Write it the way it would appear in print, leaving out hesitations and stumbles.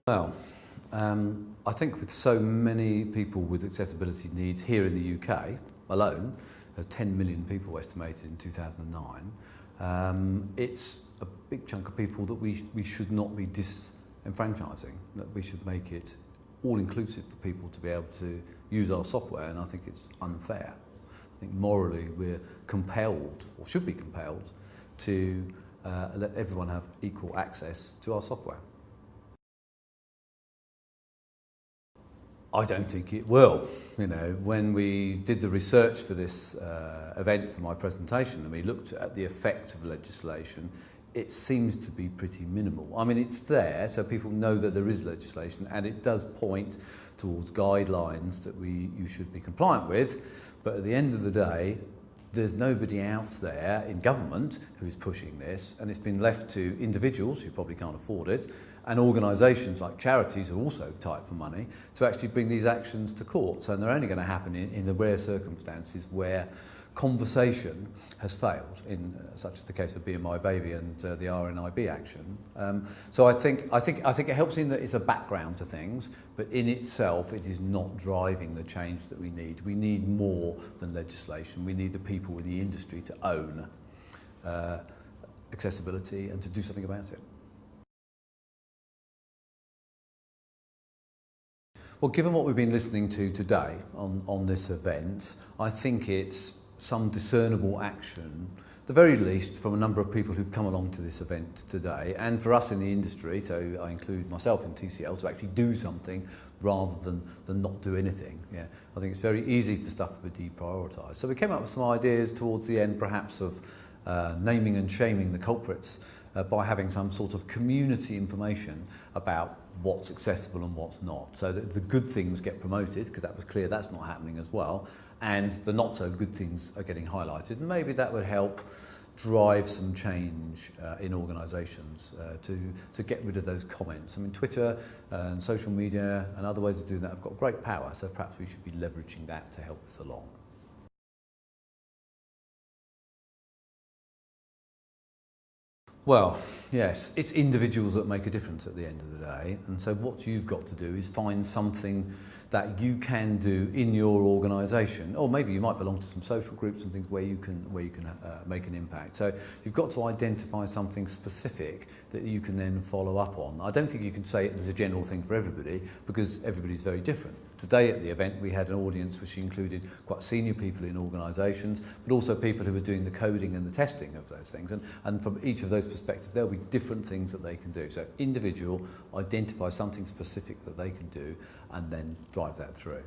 Well, I think with so many people with accessibility needs here in the UK alone, 10 million people estimated in 2009, it's a big chunk of people that we should not be disenfranchising, that we should make it all-inclusive for people to be able to use our software, and I think it's unfair. I think morally we're compelled, or should be compelled, to let everyone have equal access to our software. I don't think it will. You know, when we did the research for this event for my presentation and we looked at the effect of legislation, it seems to be pretty minimal. I mean, it's there, so people know that there is legislation, and it does point towards guidelines that you should be compliant with, but at the end of the day, there's nobody out there in government who is pushing this, and it's been left to individuals who probably can't afford it, and organisations like charities who are also tight for money, to actually bring these actions to court. And they're only going to happen in the rare circumstances where conversation has failed, such as the case of Be My Baby and the RNIB action. So I think it helps in that it's a background to things, but in itself it is not driving the change that we need. We need more than legislation. We need the people in the industry to own accessibility and to do something about it. Well, given what we've been listening to today on this event, I think it's some discernible action, at the very least from a number of people who've come along to this event today, and for us in the industry, so I include myself in TCL, to actually do something rather than not do anything. Yeah, I think it's very easy for stuff to be deprioritised. So we came up with some ideas towards the end, perhaps of naming and shaming the culprits by having some sort of community information about what's accessible and what's not, so that the good things get promoted, because that was clear that's not happening as well, and the not so good things are getting highlighted, and maybe that would help drive some change in organisations to get rid of those comments. I mean, Twitter and social media and other ways of doing that have got great power, so perhaps we should be leveraging that to help us along. Well, yes, it's individuals that make a difference at the end of the day, and so what you've got to do is find something that you can do in your organisation, or maybe you might belong to some social groups and things where you can make an impact. So you've got to identify something specific that you can then follow up on. I don't think you can say it as a general thing for everybody, because everybody's very different. Today at the event we had an audience which included quite senior people in organisations, but also people who were doing the coding and the testing of those things, and from each of those perspectives there'll be different things that they can do. So individual, identify something specific that they can do and then drive that through.